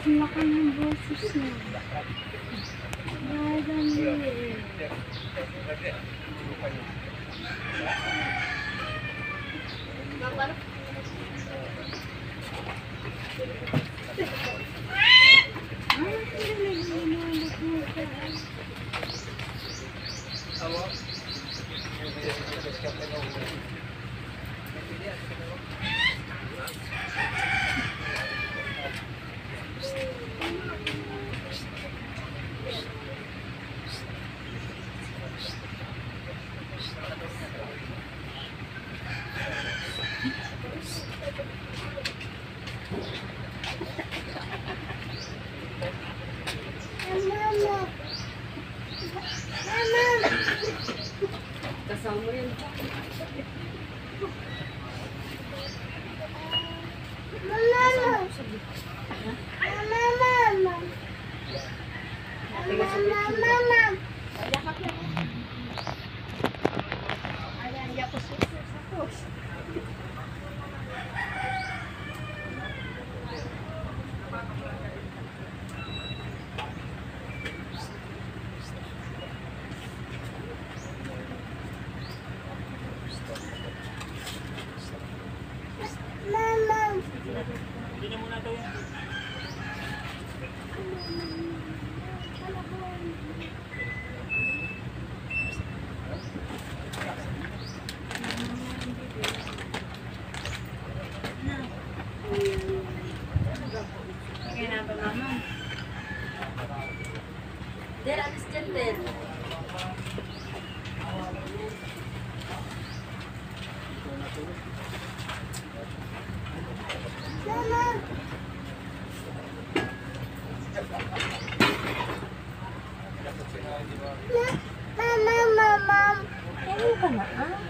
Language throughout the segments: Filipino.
Laki ng boses niya. Parang liit. Kasama yan. Hindi muna daw yan. Kaya na ba mama? There, alis dyan there. Mama! Mama! Kaya ka na, ah?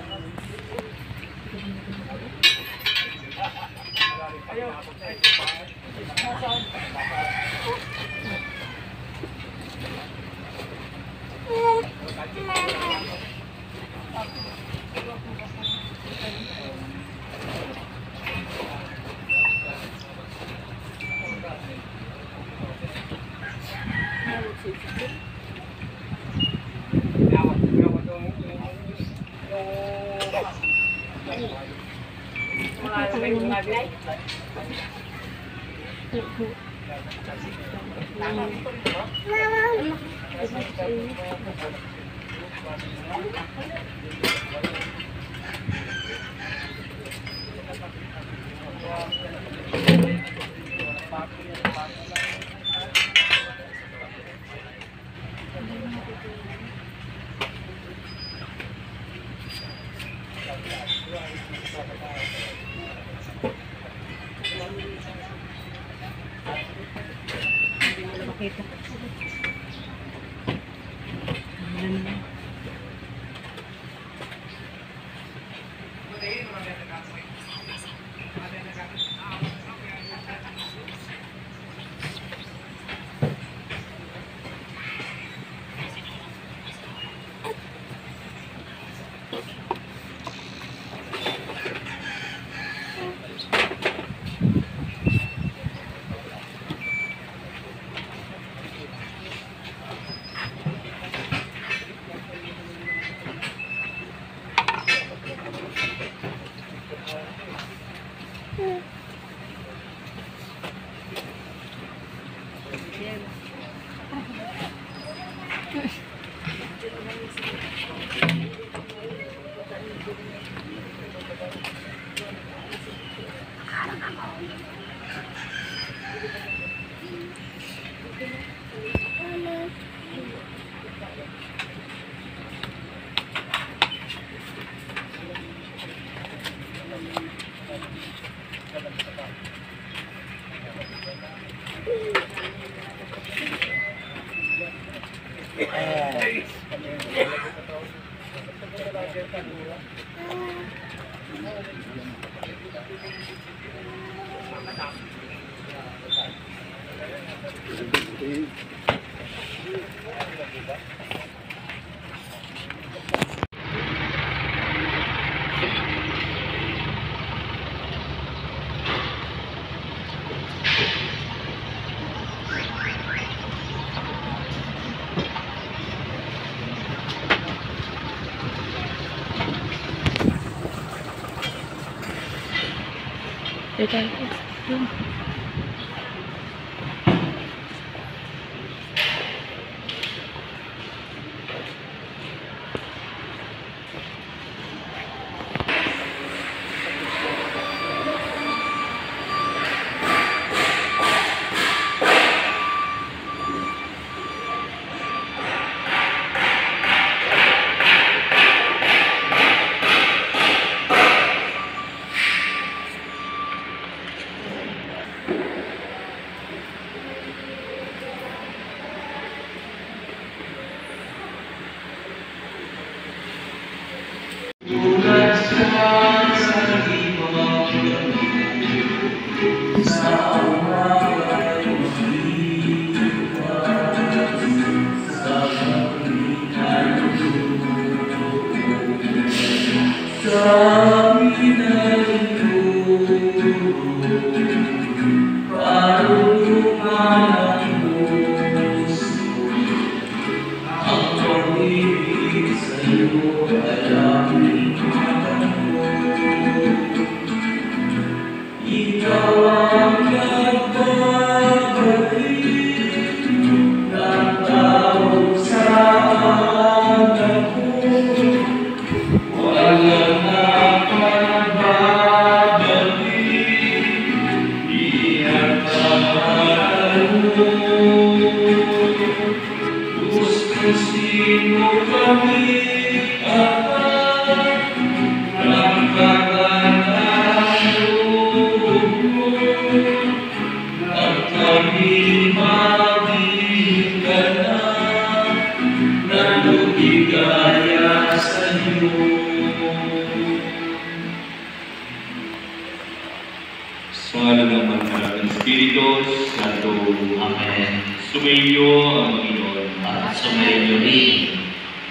Sa ngalan ng Mga Espiritu Santo. Amen. Sumainyo ang Panginoon. At sumainyo rin.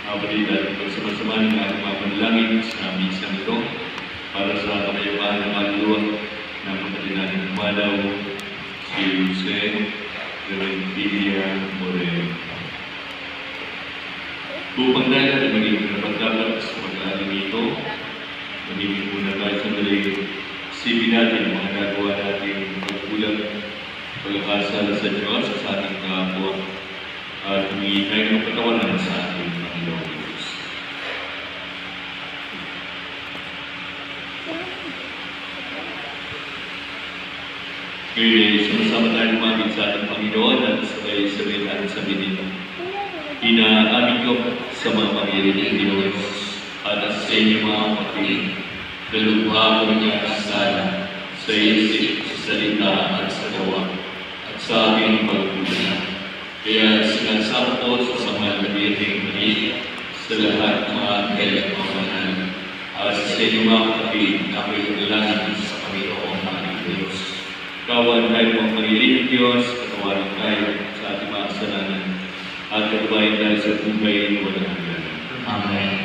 Kapatid at pagsama-sama ng ating mga panalangin sa misang ito para sa kapayapaan ng kaluluwa ng kapatid natin pumalaw, si Jose Reventia Moreno. Upang dahil at magiging napagdapat sa pag-aaring ito, magiging muna tayo sandali isipin natin mga nagawa natin pagkulang, pagkakasala sa Diyos sa ating kapwa at humingi tayo ng patawaran sa ating Panginoon Diyos. Ngayon ay sumasama tayo lumapit sa ating Panginoon at sabay sabihin natin sa dito. Inaamin ko sa mga pangyayaring ng Diyos at sa inyo mga kapatid, nalubha ko niya sana sa isip, sa salita at sa gawa at sa aking pagkukulang. Kaya sinasama ko sa sama ng Birheng Maria sa lahat ng mga anghel at mga banal at sa inyo mga kapatid na ako'y nalangin sa Panginoong ating Diyos. Kawan tayo mga pangyayaring ng Diyos, katawarin tayo sa ating mga kasalanan at katubayan tayo sa buhay na walang hanggan. Amen.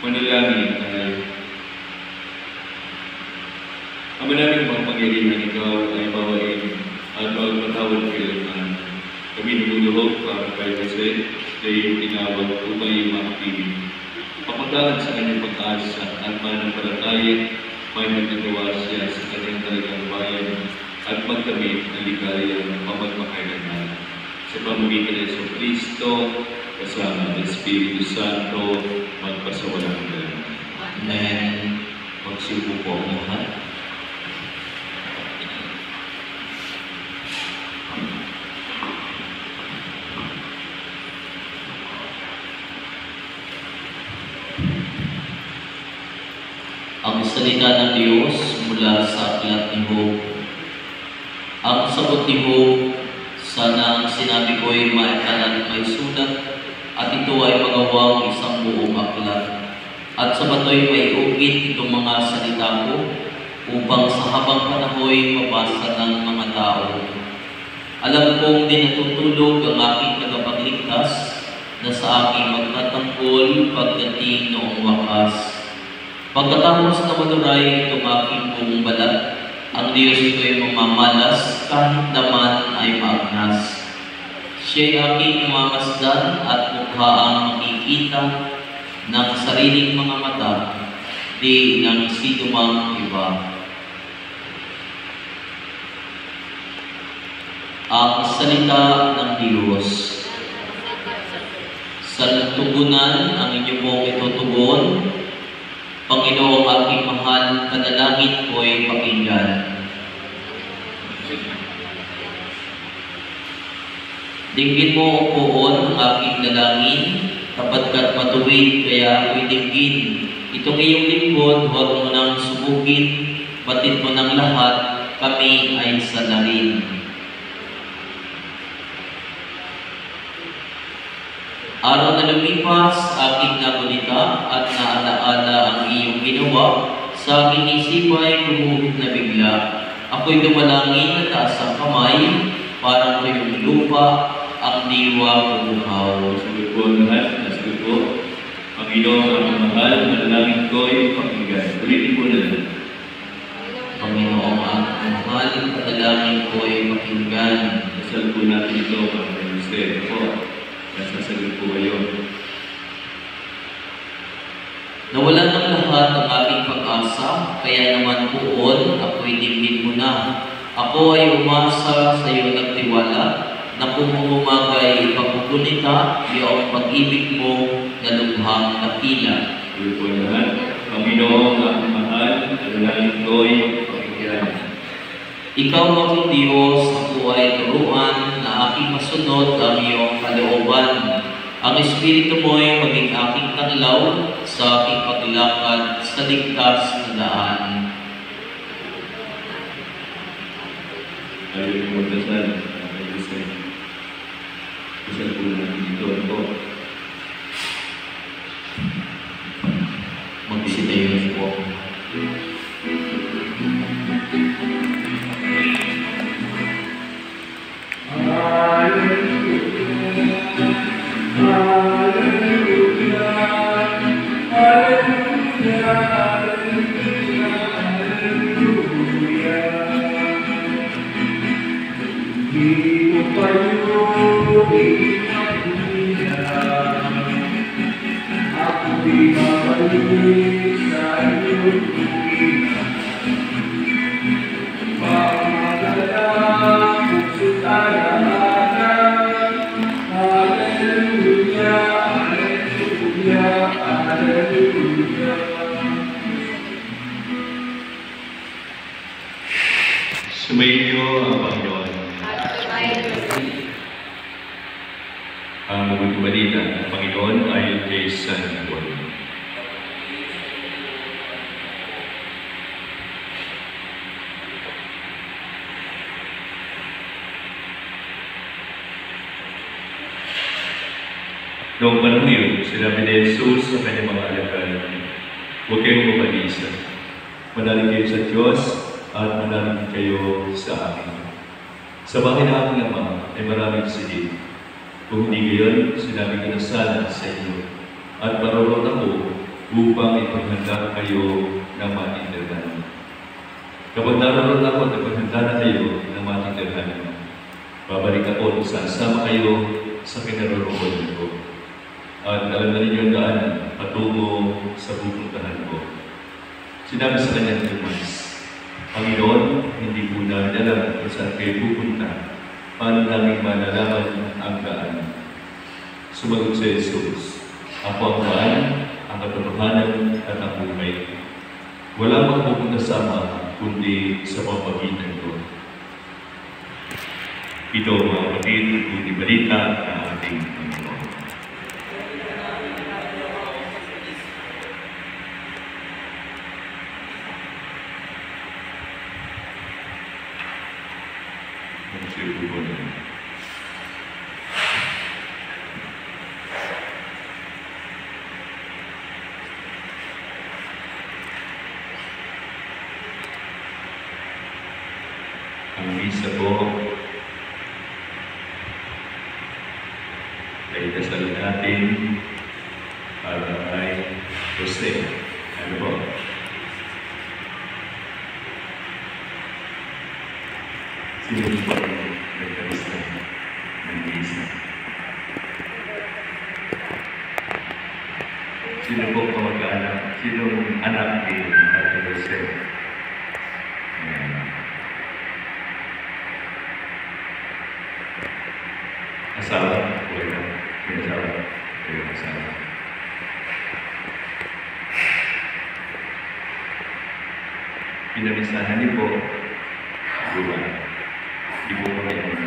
Manalangin tayo. Ama namin mga pangyarihan ikaw ay bawain at magpatawad kailangan. Kami naguluhog para kay Jose Kaya tinawag upay makinig. Kapagalan sa kanyang pag-asa at mananampalataya, may nagagawa siya sa kanyang talagang bayan at magkamit ng ligayang mapagmakailanman. Sa pamamagitan ng Yesu Kristo, kasama ng Espiritu Santo, magpasawalang hanggan. Amen. Magsiupo po ang lahat. Ang salita ng Diyos mula sa aklat ni Job. Ang sagot ni Job, sana ang sinabi ko ay maitalan may sulat at ito ay magawang isang buong aklat. At sa bato'y may ugit itong mga salita ko upang sa habang panahoy mabasa ng mga tao. Alam kong di natutulog ang aking tagapagligtas na sa aking magtatanggol pagdating noong wakas. Pagkatapos na maluray itong aking buong balat, ang Diyos ko'y mamamalas kahit naman ay maagnas. Siya'y aking mamasdan at mukha ang makikita ng sariling mga mata, di ng sinumang iba. Ang salita ng Diyos. Sa tugunan ang inyo pong itutugon, Panginoong aking mahal, panalangin ko'y pakinggan. Dinggin mo o poon ang aking dalangin, kapagkat matuwid kaya ako'y dinggin. Itong iyong lingkod, huwag mo nang sumugin, batid mo ng lahat, kami ay salarin. Araw na lumipas, aking nagunita at naalaala ang iyong ginawa, sa aking isip ay gumuhit na bigla. Ako'y dumalangin na taas ang kamay, parang tuyong lupa, ang diwa bumuhaw. Sagot po ang lahat, nasagot po. Panginoon ang mahal, manalangin ko ay pakinggan. Ulitin po na lang. Panginoong ang mahal, panalangin ko ay pakinggan. Dasal po natin ito, Panginoon Jose. Po, nasasagot po kayo. Nawalan ng lahat ang aking pag-asa, kaya naman poon, ako'y dinggin mo na. Ako ay umasa sa iyo nagtiwala, na kung umagay pagkukunita, iyong pag-ibig mo na lubhang nakila. Sagot po ang lahat. Panginoon ang mahal, manalangin ko ay pakinggan. Ikaw aking Diyos, ako ay turuan na aking masunod ang iyong kalooban. Ang Espiritu mo ay maging aking tanglaw sa aking paglakad sa ligtas na daan. Ayaw yung magdasal. Dasal po natin ito. Ano po? Magsitayo po. Sumayin niyo ang Panginoon. Ang mabuting balita ng Panginoon ayon kay San Juan. Noong panahon yun, sinabi ni Jesus sa kanyang mga alagad, huwag kayong mag-isa. Manalig kayo sa Diyos at manalig kayo sa akin. Sa bahay ng aking Ama ay maraming silid. Kung hindi gayon, sinabi ko na sana sa inyo. At maroon ako upang ipaghanda kayo ng matindahan. Kapag naroon ako at ipaghanda na kayo ng matindahan, babalik ako at sasama kayo sa kinaroroonan ko. at alam na ninyo ang daan patungo sa pupuntahan ko. Sinabi sa kanya ni Tomas, Panginoon, hindi po namin alam kung saan kayo pupunta. Paano namin malalaman ang daan? Sumagot si Jesus, Ako ang daan, ang katotohanan at ang buhay. Wala magpupunta sa Ama kundi sa pamamagitan ko. Ito mga kapatid, kundi balita ng ating Panginoon. Ang misa po ay dasal natin para kay Jose. Ano po? Sino po ang nagkarista ng misa? Sino po kamag-anak? Sinong anak ni Ate Jose? Asawa? Wala. May asawa? Wala asawa. Pinamisahan niyo po, diba? Di po kami ang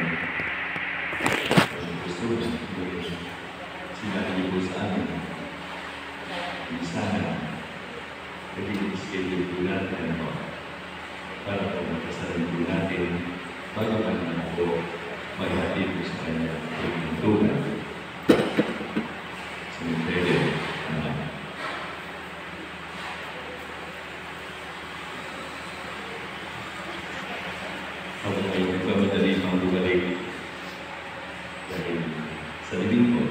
gusto. Sinabi niyo po sa amin. Sana, nag-i-schedule po natin para po makasalan po natin bago pa naman po maghatid po sa kanya ang pintunan. Cemetery. Ako ay nagmamadali pang bumalik dahil sa libing ko,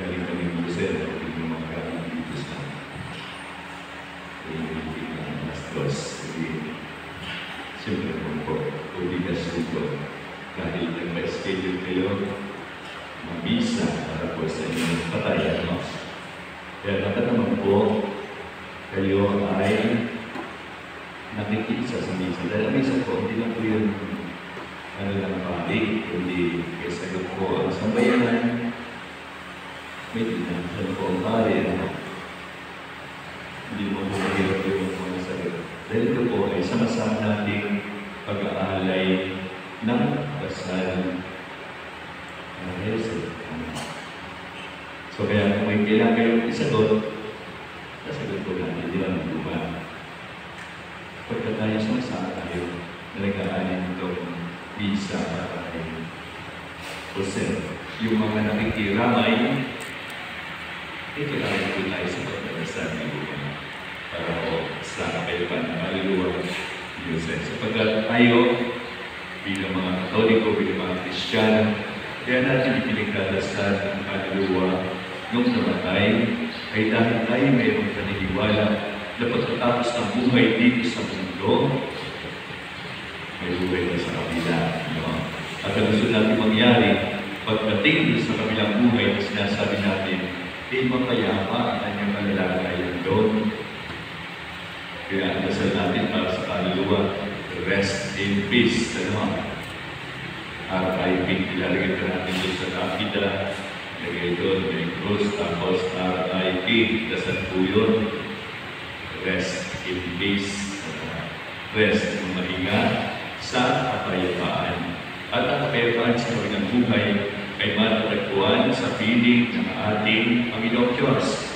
galing kami ng Lucero, hindi mga kailangan dito sa hindi na mas siyempre po, obligasyon ko dahil nagpa-schedule kayo mabisa para po sa inyong patayan. No? Kaya nakatamang po, kayo ay nakikisa sa misa. Dahil ang misa po, hindi lang po yun ano lang pari, kundi kasagot po ang sambayanan. May tinanong po ang pari. Hindi mo po mahirap yung mga sagot. Dahil ito po ay sama-sama nating pag-aalay ng kasal ng Jesus. So kaya kung may kailangan kayong isagot, kasagot po natin, hindi lang magbuman. Pagka tayo sama-sama tayo, nalagaanin itong visa para kay Jose. Yung mga nakikiramay, kailangan po tayo sa pagkakasal ng buwan para po sa kapayapaan ng kaluluwa ni Jose. Sapagkat tayo, bilang mga Katoliko, bilang mga Kristiyano, kaya natin ipinagdadasal ang kaluluwa nung namatay ay dahil tayo mayroong paniniwala na pagkatapos ng buhay dito sa mundo, may buhay na sa kabila. No? At ang gusto natin mangyari, pagdating sa kabilang buhay na sinasabi natin, mapayapa ang kanyang kalalagayan doon. Kaya ang dasal natin para sa kaluluwa, rest in peace. RIP, ilalagay ka natin doon sa kapita. Lagay doon, may cross, tapos RIP, dasal po yun. Rest in peace. Rest ng mahinga sa kapayapaan. At ang kapayapaan sa kabilang buhay ay matatagpuan sa piling ng ating Panginoong Diyos.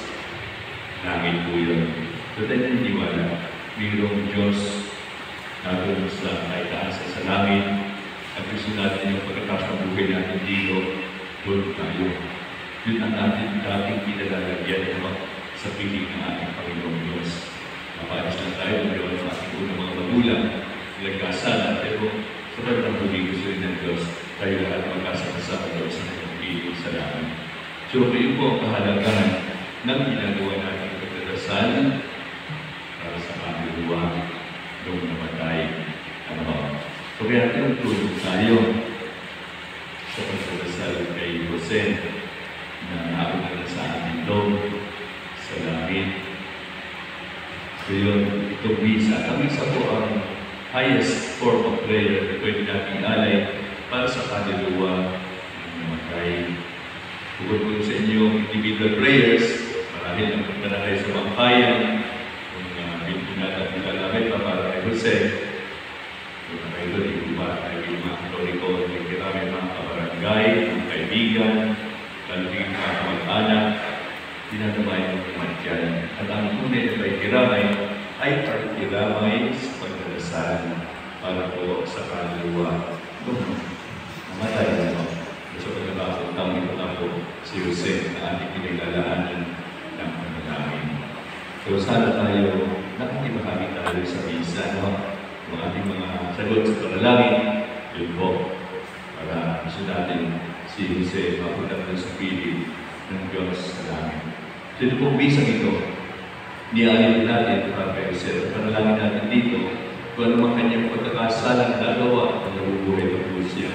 Langit po yun. So tayo naniwala, mayroong Diyos na doon sa ay taas sa langit at gusto natin yung pagkatapos ng buhay natin dito, doon tayo. Yun ang ating dating pinalalagyan sa piling ng ating Panginoong Diyos. Napalis lang tayo, mayroon ng ating unang mga magulang, nagkasala, pero sa pagkatapos huli gusto rin ng Diyos, tayo lahat magkasakasama daw sa kanyang piling sa langit. So, yun po ang kahalagahan ng ginagawa natin pagdadasal para sa kaluluwa nung namatay. So, kaya tulong tayo sa pagdadasal kay Jose na nauna na handog sa langit. So yun, itong misa. Ang misa po ang highest form of prayer na pwede natin alay para sa kaluluwa ng namatay. Bukod po sa inyong individual prayers, marahil ang pagmanalay sa mangkayan, kung pinagkakita namin para kay Jose, kung kayo doon, iba tayo yung mga katoriko, yung kirami mga kabarangay, mga kaibigan, kalabing mga kamag-anak, dinadamay ng kumatyan. At ang tunay na pagkiramay ay pagkiramay sa pagdadasal para po sa kaluluwa. Mamatay na po. Gusto ko na bakit tawin ko na po si Jose na ating pinaglalaanan ng panalangin. So sana tayo, nakikibahagi tayo sa misa, no? Ang ating mga sagot sa panalangin, yun po, para gusto natin si Jose mapunta na sa piling ng Diyos sa langit. So ito pong misa ito, niaalin natin para kay Jose, panalangin natin dito, kung ano mang kanyang pagkakasalang nagawa at nabubuhay na po siya.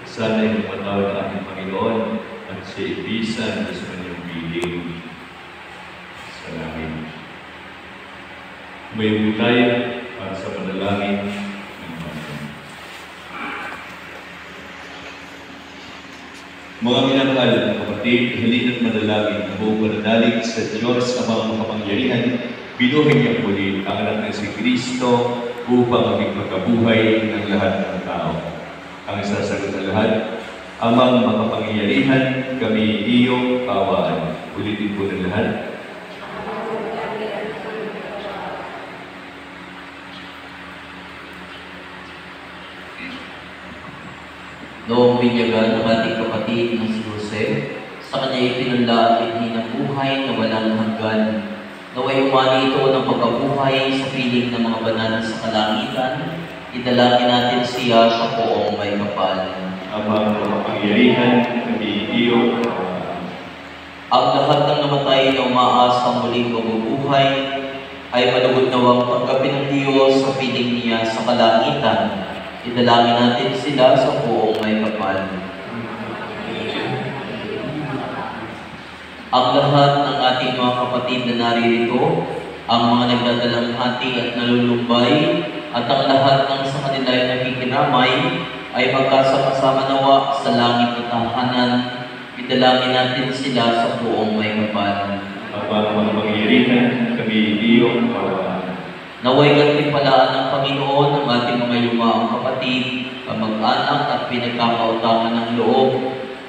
Sana yung patawad ng ating Panginoon at siya ibisan sa kanyang piling sa langit. May tayo para sa panalangin ng Panginoon. Mga minamahal na kapatid, halin at manalangin na buong mananalig sa Diyos amang makapangyarihan, binuhay niya muli ang anak na si Kristo upang maging magkabuhay ng lahat ng tao. Ang isasagot ng lahat, amang makapangyarihan, kami iyong kawaan. Ulitin po ng lahat. Noong binyagan ng ating kapatid na si Jose, sa kanya ipinunla at ng buhay na walang hanggan. Naway umani ito ng pagkabuhay sa piling ng mga banal sa kalangitan. Idalangin natin siya sa poong may kapal. Amang makapangyarihan, kami iyong kawaan. Ang lahat ng namatay na umaasang muling mabubuhay ay malugod nawang tanggapin ng Diyos sa piling niya sa kalangitan. Idalangin natin sila sa poong may kapal. Ang lahat ng ating mga kapatid na naririto, ang mga nagdadalang hati at nalulumbay, at ang lahat ng sa kanila ay nakikinamay, ay magkasama-sama nawa sa langit at tahanan. Idalangin natin sila sa poong may kapal. Amang makapangyarihan, kami iyong kawaan. Naway gantimpalaan ng Panginoon ang ating mga yumaong kapatid, kamag-anak at pinagkakautangan ng loob.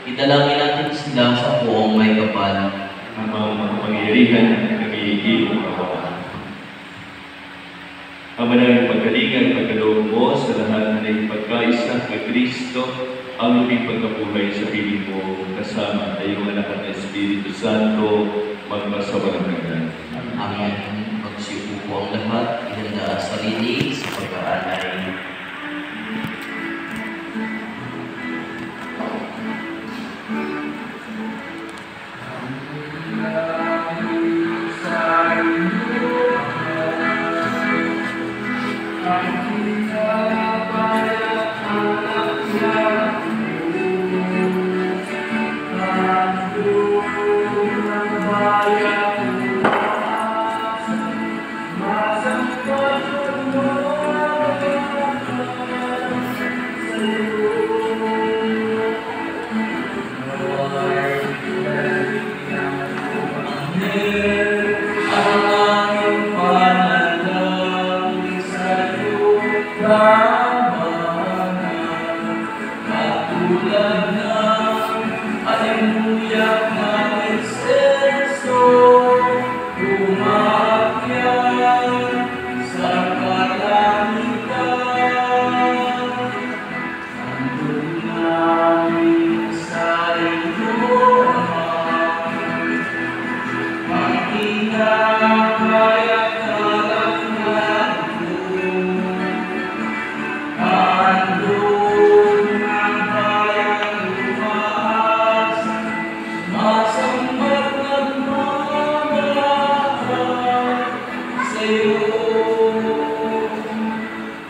Idalangin natin sila sa poong may kapal. Amang makapangyarihan, kami iyong kawaan. Ang manayang pagkalingan, pagkaloob mo sa lahat na pagkaisa kay Kristo, ang lubing pagkabuhay sa piling mo, kasama ay yung anak ng Espiritu Santo, magpasawalang hanggan. Amen. Magsiupo po ang lahat, ihanda ang sarili sa pag-aalay.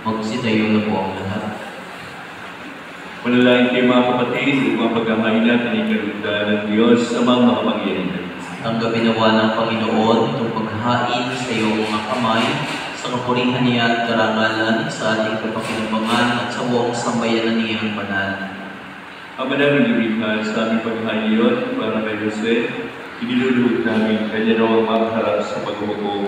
Magsitayo na po ang lahat. Manalangin kayo mga kapatid, upang pagkamahilan at ikalugdan ng Diyos sa mga makapangyarihan. Tanggapin nawa ng Panginoon itong paghahain sa iyong mga kamay, sa kapurihan niya at karangalan, sa ating kapakinabangan at sa buong sambayanan niyang banal. Ama namin lumikha sa aming paghahain iyon para kay Jose, iniluluhod namin kanya raw ang makaharap sa paghuhukom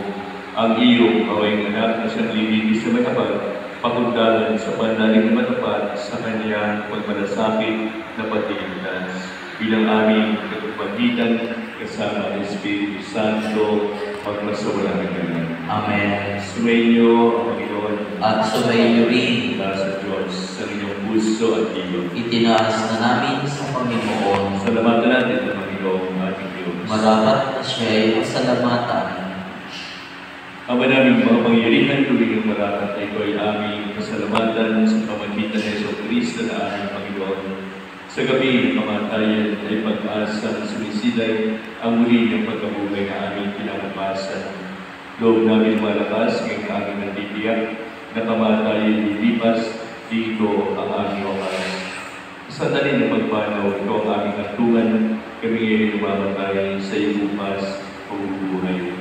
ang iyong kawayang anak na siyang libigis sa matapag, pagkundalan sa pananalig na matapat sa kanyang pagmalasakit na patiligtas. Bilang aming katupagitan kasama ng Espiritu Santo, magmasawalang hanggan. Amen. Sumainyo ang Panginoon At sumainyo rin, mula sa Diyos sa inyong puso at iyo. itinaas na namin sa Panginoon. Salamatan natin ang Panginoon ating Diyos. Marapat na siya ay masalamatan. Ama namin mga pangyarihan, tuloy ng marakat na ito ay aming pasalamatan sa pamagitan ng Jesucristo na aming Panginoon. Sa gabi ng kamatayan ay pag-asa ng sumisilay ang muli ng pagkabuhay na aming kinalabasan. Loob namin malakas ngayong aming natitiyak na kamatayan lilipas, dito ang aming oras. Sa tali ng pagpanaw, ito ang aming atungan, kami ay lumamatay sa iyong bukas pagbubuhay.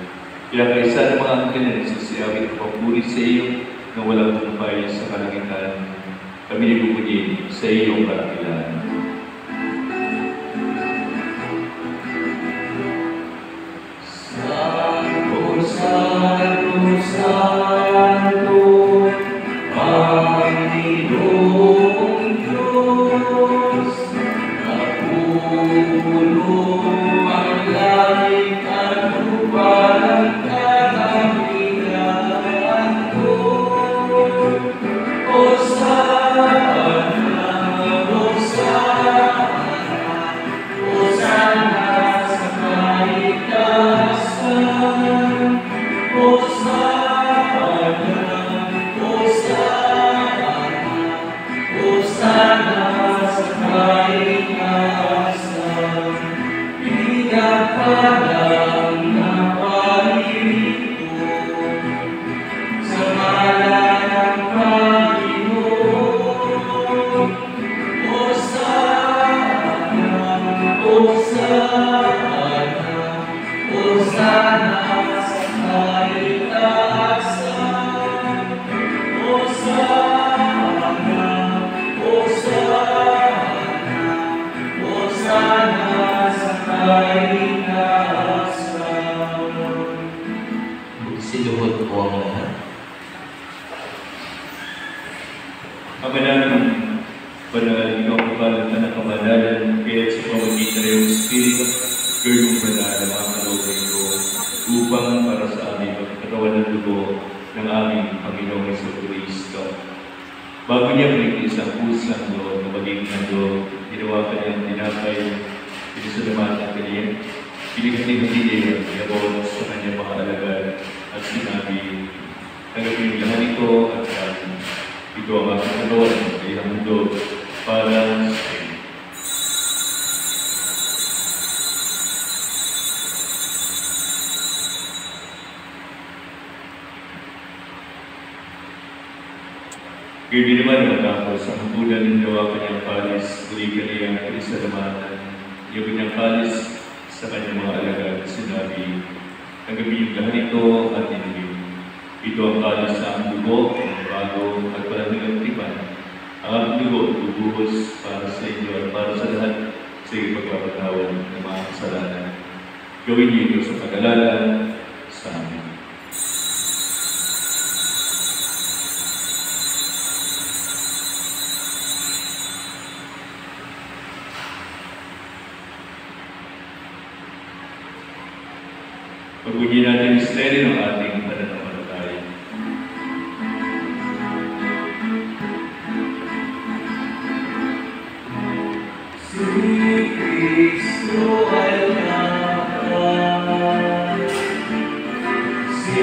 Kaya kaisa ng mga angkin na nagsasiyawin at papuri sa iyo na walang tumpay sa kalangitan, kami nagpupunyin sa iyong karakilan. Santo, Santo, Santo, Panginoong Diyos, napupuno ang langit at lupa ng kalangitan ko. Hosana, Hosana, Hosana sa kaligtasan. Hosana, Hosana, Hosana sa kaligtasan. Pinagpalang na paririto sa ngalan ng Panginoon. Hosana, Hosana, Hosana sa kaligtasan. Hosana, Hosana, Hosana sa kaligtasan. Magsiluhod po ang lahat. Ama namin, banal, ikaw ang kabalatan ng kamalalan, kaya sa pamagitan ng iyong Espiritu, gawin mong banal ang mga kalooban ko, upang para sa aming magkatawan ng dugo ng aming Panginoong Jesucristo. Bago niya pinigis ang pusang loob na magiging handog, ginawa ka niyang tinapay, pinasalamatan ka niya, pinigati-hati niya ang iyabot sa kanyang mga alagad at sinabi, tanggapin yung lahat ito at kain. Ito ang aking katawan ay handog para sa inyo. Gayon din naman matapos ang hapunan ng gawa kanyang palis, muli kaniyang pinasalamatan. Yung kanyang palis sa kanyang mga alagad, sinabi, tanggapin yung lahat ito at inumin. Ito ang palis sa ang dugo, ang bago at panatigang tipan. Ang aking dugo, bubuhos para sa inyo at para sa lahat sa iyong pagpapatawan ng mga kasalanan. Gawin niyo ito sa pag-alala sa amin. Pag-uwi natin ang misteryo ng ating pananampalataya. Si Kristo ay nabuhay. Si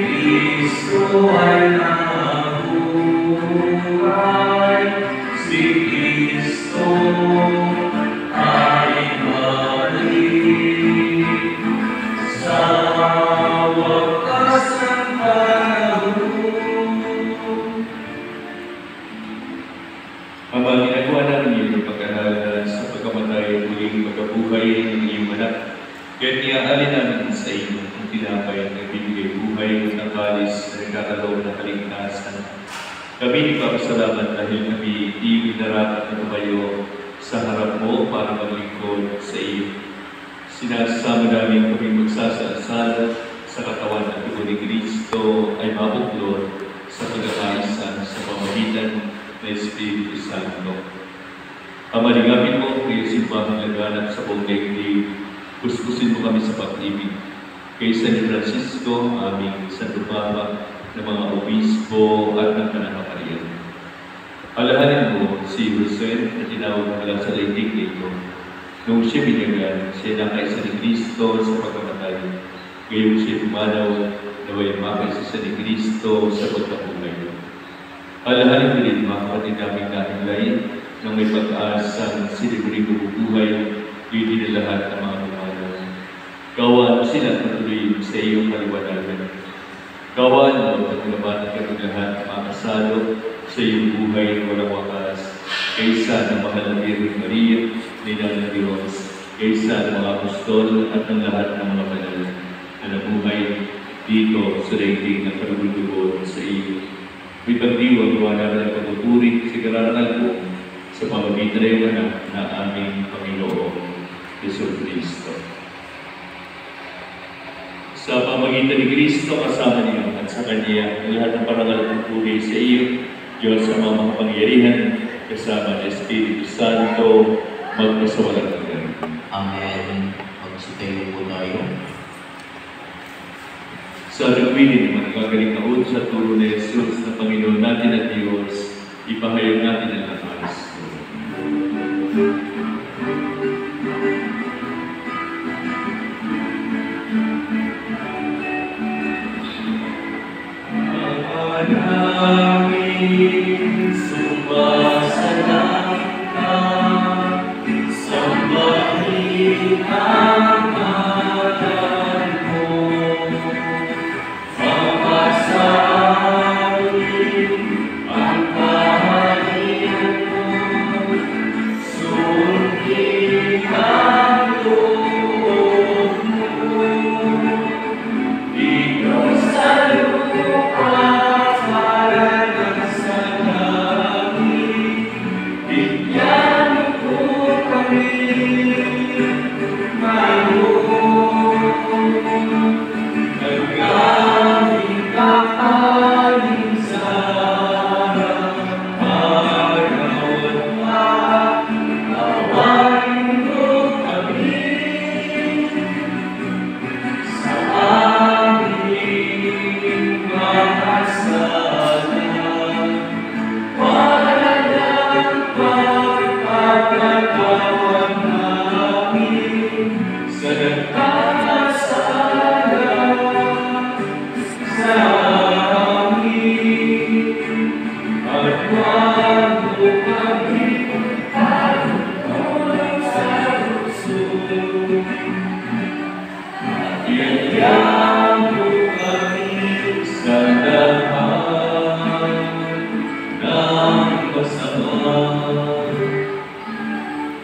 Kristo ay nabuhay. Si Kristo ay balik sa wakas ng panahon. Ama, ginagawa namin yung pag-alala sa pagkamatay at muling pagkabuhay ng iyong anak. Kaya't niaalin namin sa iyo ang tinapay na nagbibigay buhay ng kalis na nagkakaloob ng kaligtasan. Kami ipapasalamat dahil kami di minarapat na tumayo sa harap mo para maglingkod sa iyo. Sinasama namin kami magsasasal sa katawan at tubo ni Kristo ay mabuklod sa pagkakaisa sa pamamagitan ng Espiritu Santo. Amaligapin mo, Kriyo simbahang laganap sa buong daigdig. Kuskusin mo kami sa pag-ibig. Kay San Francisco, aming Santo Papa, ng mga obispo at ng pananaparian. Alahanin mo si Jose na tinawag mula sa daigdig nito. Noong siya binyagan, siya nakaisa ni Kristo sa pagkamatay. Ngayong siya pumanaw, naway makaisa ni Kristo sa pagkabuhay. Alahanin mo rin mga kapatid naming nahinlay na may pag-asang sinimuling bubuhay, yun din lahat ng mga pumanaw. Gawaan mo sila patuloy sa iyong kaliwanagan. Gawaan mo at labanan kami lahat makasalo sa iyong buhay na walang wakas, kaysa ng mahal na Birhen Maria, Ina ng Diyos, kaysa ng mga apostol at ng lahat ng mga banal na nabuhay dito sa daigdig ng kalugod sa iyo. May pagdiwang gawa namin ang pagpupuri sa garangal po sa pamamagitan ng anak na aming Panginoon, Yesus Cristo. Sa pamamagitan ni Kristo, kasama niyo at sa Kanya, lahat ng parangal at pagpupuri sa iyo, Diyos sa mga makapangyarihan, kasama ng Espiritu Santo, magpasawalang hanggan. Amen. Magsitayo po tayo. Sa nagwili ng magagaling na utos sa turo ni Jesus na Panginoon natin at Diyos, ipahayag natin ang lakas. Namin sumasalangit ka, sambahin ang ngalan mo, mapasarin ang kaharian mo, sundin ang loob mo, dito sa lupa.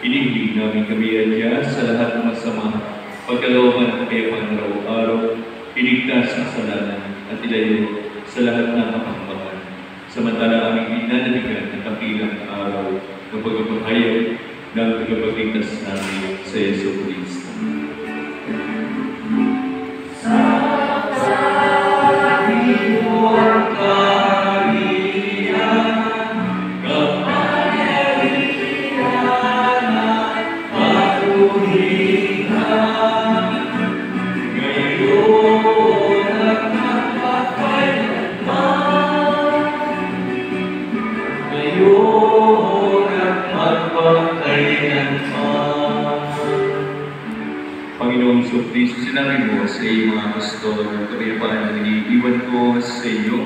Inihiling namin kami adya sa lahat ng masama, pagkalooban at kayapang araw-araw, iligtas ang kasalanan at ilayo sa lahat ng kapahamakan. Samantala aming inanaligan ang kapilang araw ng pagpapahayag ng tagapagligtas namin sa Yesu Cristo. Panginoong Kristo, sinabi mo sa iyong mga apostol, ang kapayapaan ang iniiwan ko sa iyo,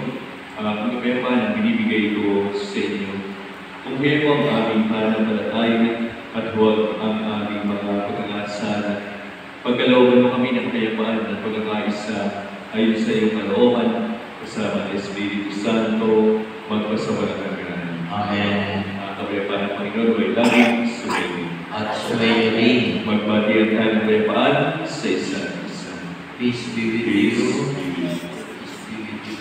ang kapayapaan ang binibigay ko sa inyo. Tunghayan mo ang aming pananampalataya at huwag ang aming mga pagkakasala. Pagkalooban mo kami ng kapayapaan at pagkakaisa ayon sa iyong kalooban, kasama ng Espiritu Santo, magpasawalang hanggan. Amen. Ang kapayapaan ng Panginoon ay laging sumayin. At sumayo rin. Magbati pagbabatihan tayo ng kapayapaan sa isa't isa. Peace be with Peace you. be with you. Peace be with you.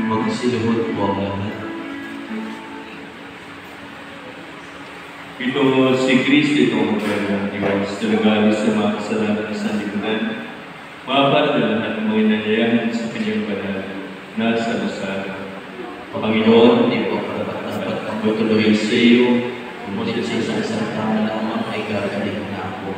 Magsiluhod po ang lahat. Ito si Kristo, itong ng Diyos, na nagalit sa mga kasalanan ng sanlibutan. Maapat na lahat ng mga inanayahan sa kanyang banal na sa lusada. Panginoon, hindi po dapat ang tutuloy sa iyo, ngunit sa isang salita na lamang ay gagaling na ako.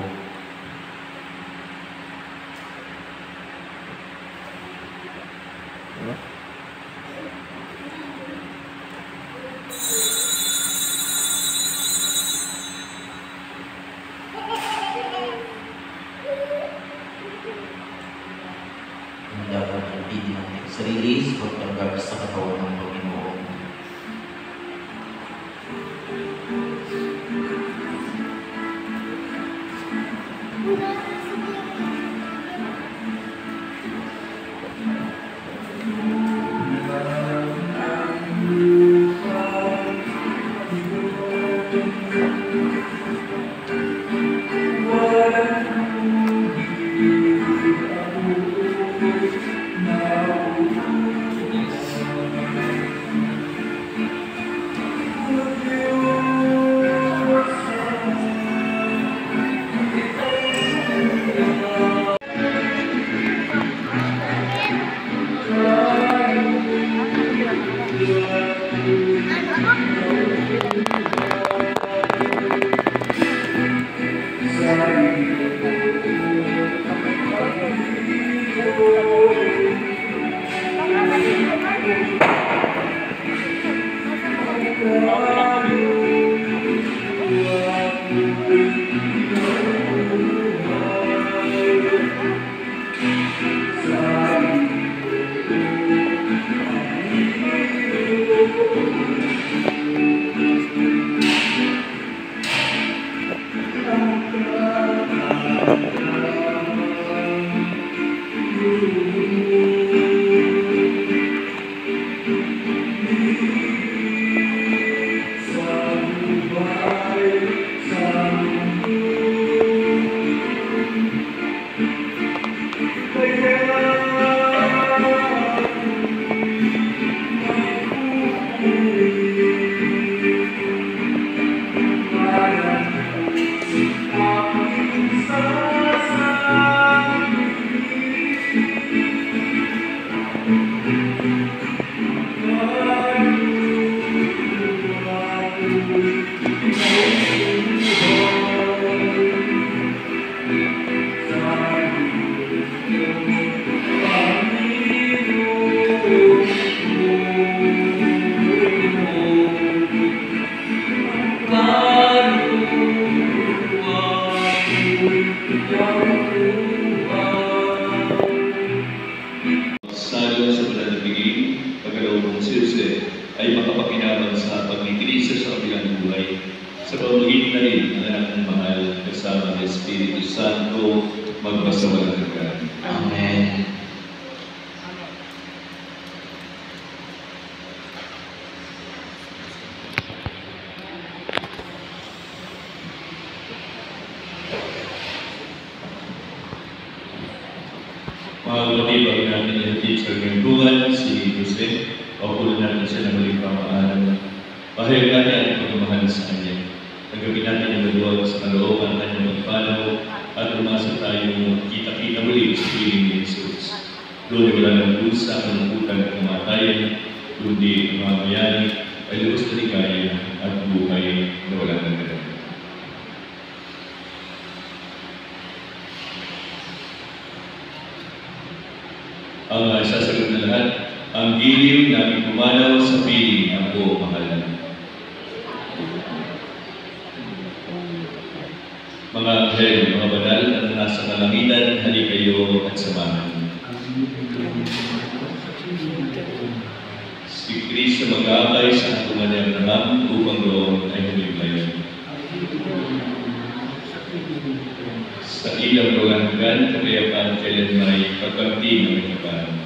Ang dapat ang pili ng ating sarili sa pagtanggap sa katawan ng Panginoon. Salo sa pananabigin, pagkaloob ng si Jose ay makapakinabang sa pagkikilisa sa kabilang buhay. Sa pamamagitan na rin ang anak ng mahal kasama ng Espiritu Santo magpasawalang hanggan. Amen. Mga kapatid, bago natin i-hatid sa ganduan, si Jose, paupulan natin siya ng maling pamaalam. Pahayag natin ang pagmamahal sa Kanya. Nagawin natin ang maluwag sa kalooban na Kanyang magpalaw at umasa tayong kita-kita muli sa piling ni Jesus. Doon ay wala ng dusa, kalungkutan at kamatayan, kundi ang mga bayani ay lubos na ligaya at buhay na walang hanggan. Ang sasagot na lahat, ang giliw namin pumanaw sa piling ako mahal. Mga anghel, mga banal na nasa kalangitan, hali kayo at samahan. Si Kristo mag-aakay sa atungan ng ramam upang roon ay humimayan. Sa ilang rolangan, kapayapaan kailan may pagkampi ng kapayapaan.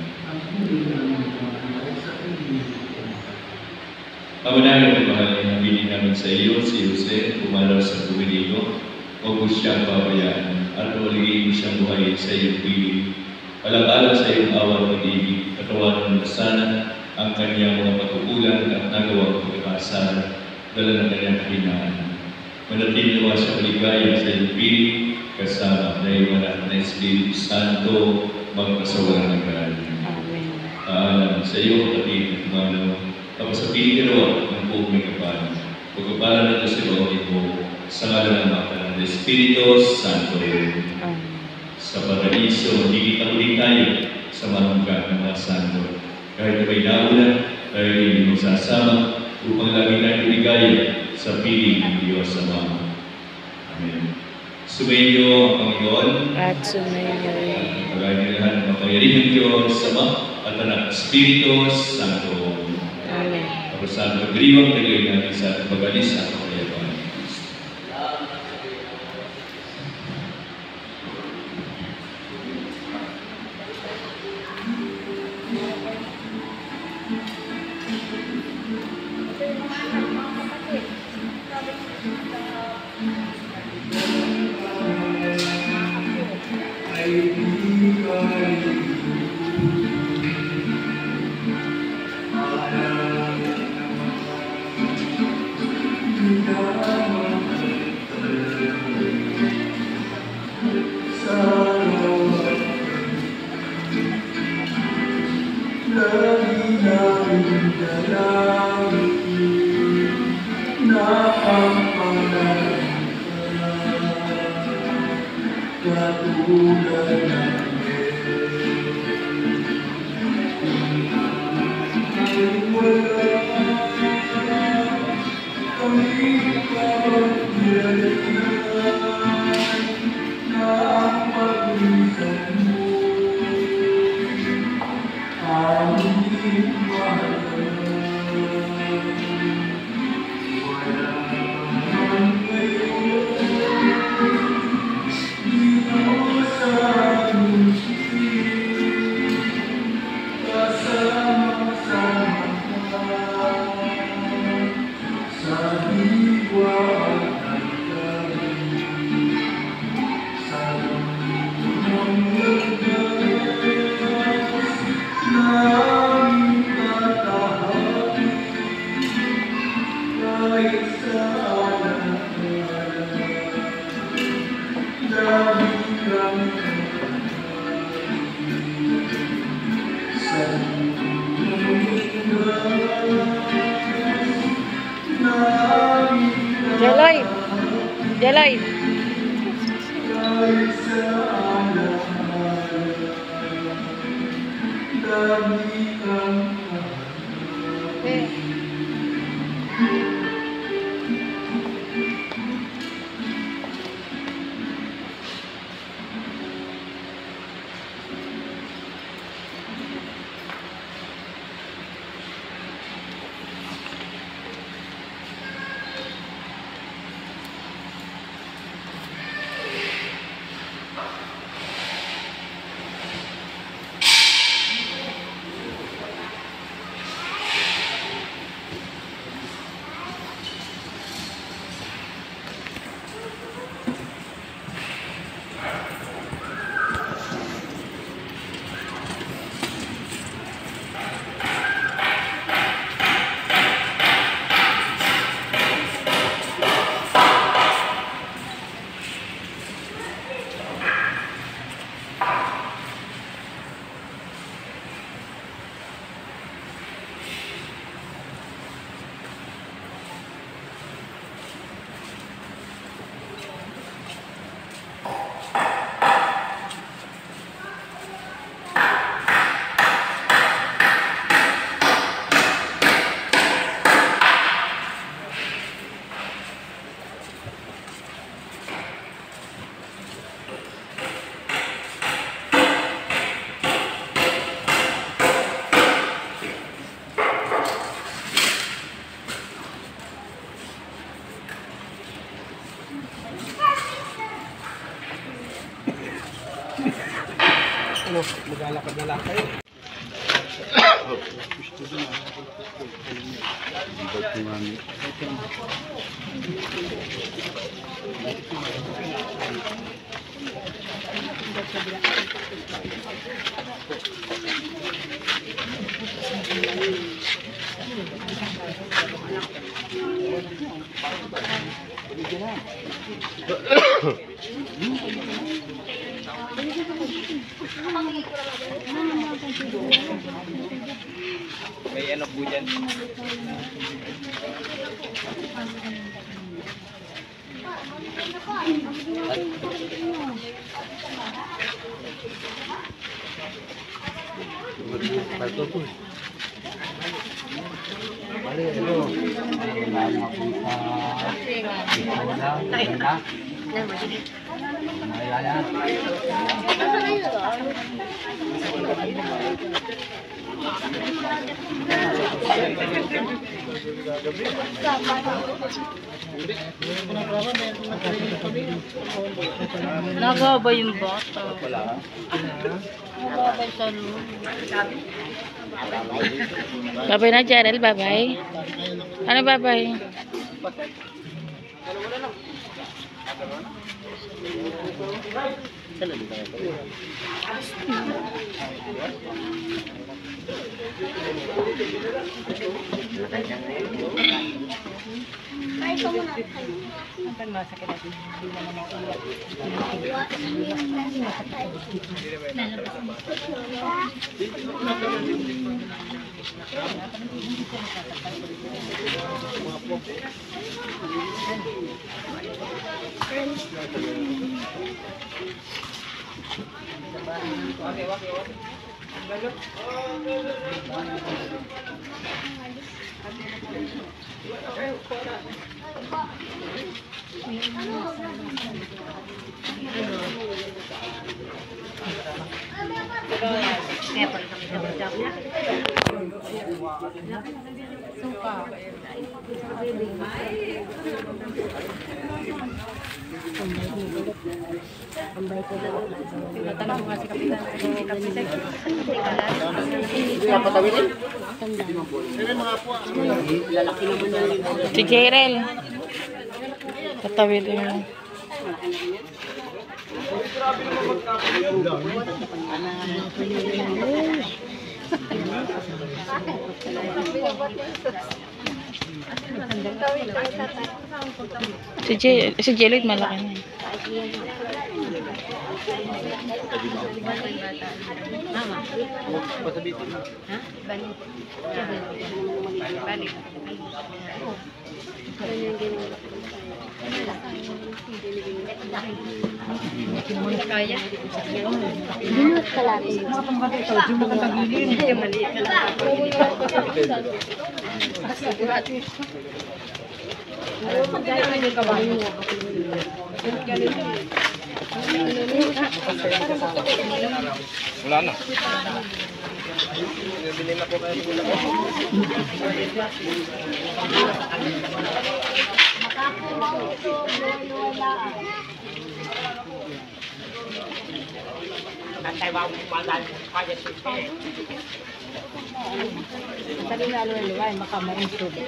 Pamanahin ang mahal na nabili namin sa iyo, si Jose, pumalaw sa buwinino, huwag mo siyang pabayaan, at maligay mo siyang buhay sa iyong piling. Alang-alang sa iyong awang pag-ibig, katawanan mo sana ang kanyang mga patukulan at nagawang pagkakasalan, dala ng kanyang kahinaan. Manatili naman siya maligaya sa iyong piling, kasama na iwanan na Espiritu Santo, magpasawalang hanggan. Amen. Alam sa iyo, kapatid at kumanaw, tapos sa piling kinawa ng buong may kapalan. Pagkapalan na ito sa bawangin mo, sa ngalan ng Ama ng Espiritu Santo. Amen. Sa paraiso, hindi kita ulit tayo sa mahanggan ng mga santo. Kahit na may nauna, tayo hindi magsasama upang lagi tayo ligaya sa piling ng Diyos Ama. Amen. Sumainyo ang Panginoon. At sumayo rin. Pagkainirahan ng makayaring Diyos Ama at Anak Espiritu Santo. Amen. Tapos sa pagdiriwang tagay natin sa ating pag-alis at kapayapaan. Jeloy. Jeloy. ano, maglalakad na lang kayo. May ano po dyan? Nagaba yung bata. Nagaba sa loob. Babay na, Jarel. Babay. Ano babay? Si Jarel. Tatawid mo. Si Jeloid malaki na. Dinut ka lang. Wala na. Bili na po kayo ng ulam. Antay ba mo padal kaya siya. Sabi nga luway, makamarin tubig.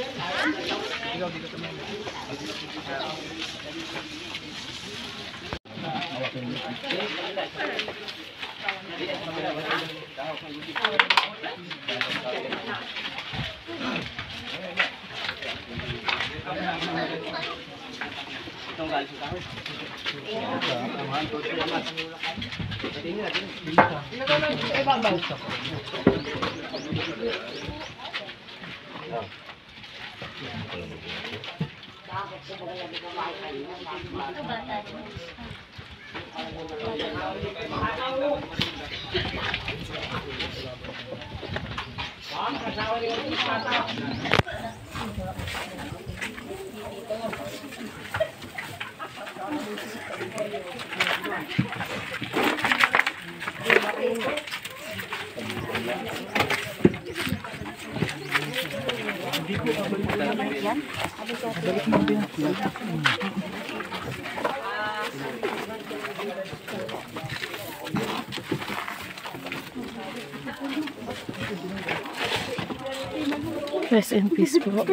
Rest in peace po.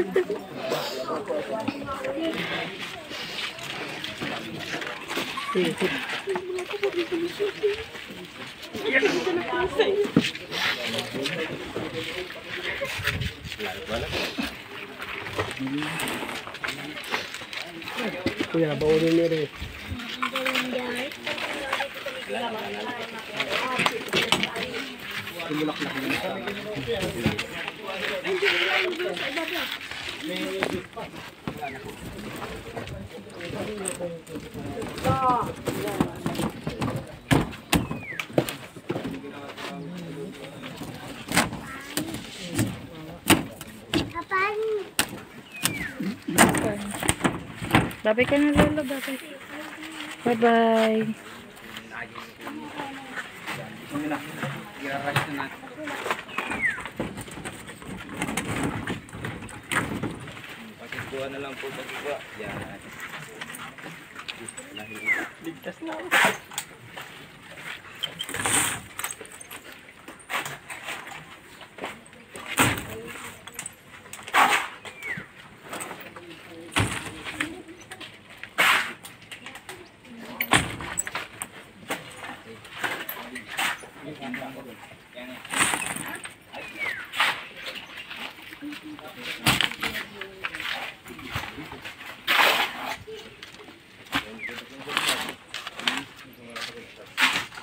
Kuya, bawalin niyo rin. Babay ka na, Lola. Babay. Bye-bye. Pagkikuha na lang po, pagkikuha. Yan. Ligtas na.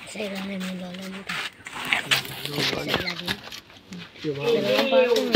Sa ilalim mo lola mo. Sa ilalim. Dalawang bato mo.